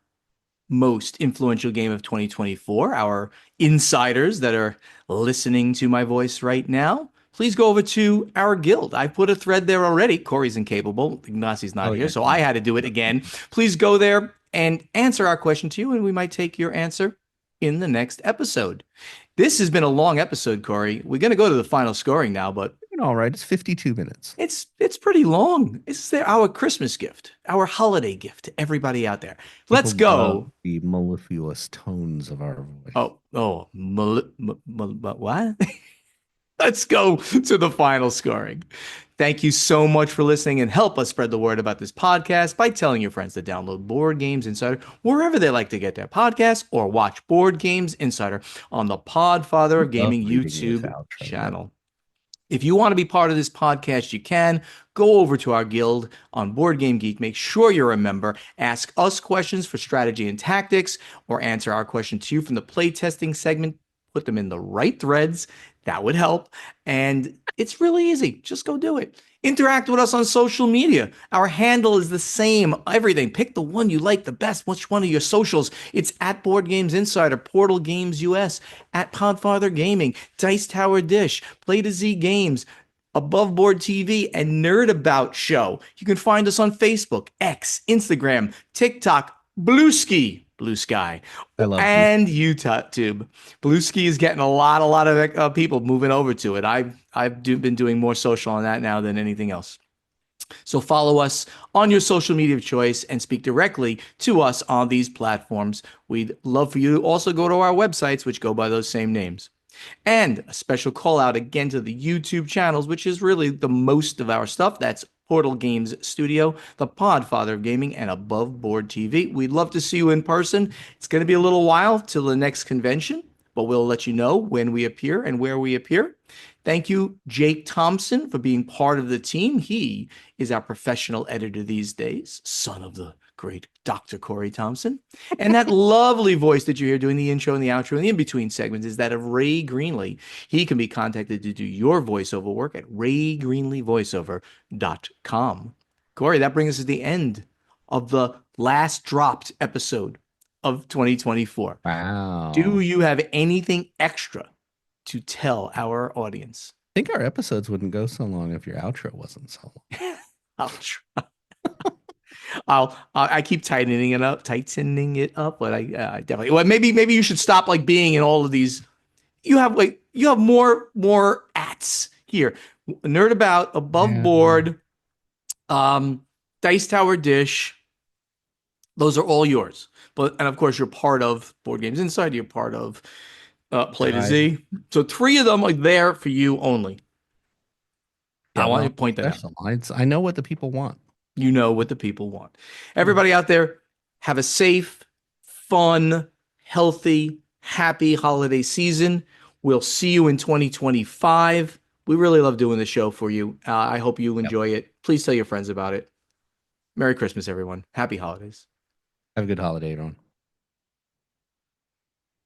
most influential game of 2024? Our insiders that are listening to my voice right now, please go over to our guild. I put a thread there already. Corey's incapable. Ignacy's not Oh, here, yeah. so I had to do it again. Please go there and answer our question to you, and we might take your answer in the next episode. This has been a long episode, Corey. We're going to go to the final scoring now, but All right, it's 52 minutes. it's pretty long. It's our Christmas gift, our holiday gift to everybody out there. Let's People love go. the mellifluous tones of our voice. What? Let's go to the final scoring. Thank you so much for listening and help us spread the word about this podcast by telling your friends to download Board Games Insider wherever they like to get their podcasts or watch Board Games Insider on the Podfather of Love Gaming reading this YouTube outro. channel. If you want to be part of this podcast, you can go over to our guild on Board Game Geek. Make sure you're a member. Ask us questions for strategy and tactics, or answer our question to you from the playtesting segment. Put them in the right threads. That would help. And it's really easy. Just go do it. Interact with us on social media. Our handle is the same. Everything. Pick the one you like the best. Which one of your socials? It's at Board Games Insider, Portal Games US, at Podfather Gaming, Dice Tower Dish, Play to Z Games, Above Board TV, and Nerd About Show. You can find us on Facebook, X, Instagram, TikTok, Blue Sky, I love Blue. and YouTube. Blue Ski is getting a lot of people moving over to it. Been doing more social on that now than anything else. So follow us on your social media of choice and speak directly to us on these platforms. We'd love for you to also go to our websites, which go by those same names. And a special call out again to the YouTube channels, which is really the most of our stuff. That's Portal Games Studio, the Podfather of Gaming, and Above Board TV. We'd love to see you in person. It's going to be a little while till the next convention, but we'll let you know when we appear and where we appear. Thank you, Jake Thompson, for being part of the team. He is our professional editor these days, son of the great Dr. Corey Thompson. And that lovely voice that you hear doing the intro and the outro and the in-between segments is that of Ray Greenlee. He can be contacted to do your voiceover work at raygreenleevoiceover.com. Corey, that brings us to the end of the last dropped episode of 2024. Wow. Do you have anything extra to tell our audience? I think our episodes wouldn't go so long if your outro wasn't so long. I'll try. I keep tightening it up, but I definitely. Well, maybe you should stop like being in all of these. You have more ats here. Nerd About, Above Board, Dice Tower Dish. Those are all yours. And of course, you're part of Board Games Inside. You're part of Play to I, Z. So three of them are there for you only. I yeah, want well, you to I'm point that out. professional. I know what the people want. You know what the people want. Yeah. Everybody out there, have a safe, fun, healthy, happy holiday season. We'll see you in 2025. We really love doing the show for you. I hope you Yep. enjoy it. Please tell your friends about it. Merry Christmas, everyone. Happy holidays. Have a good holiday, everyone.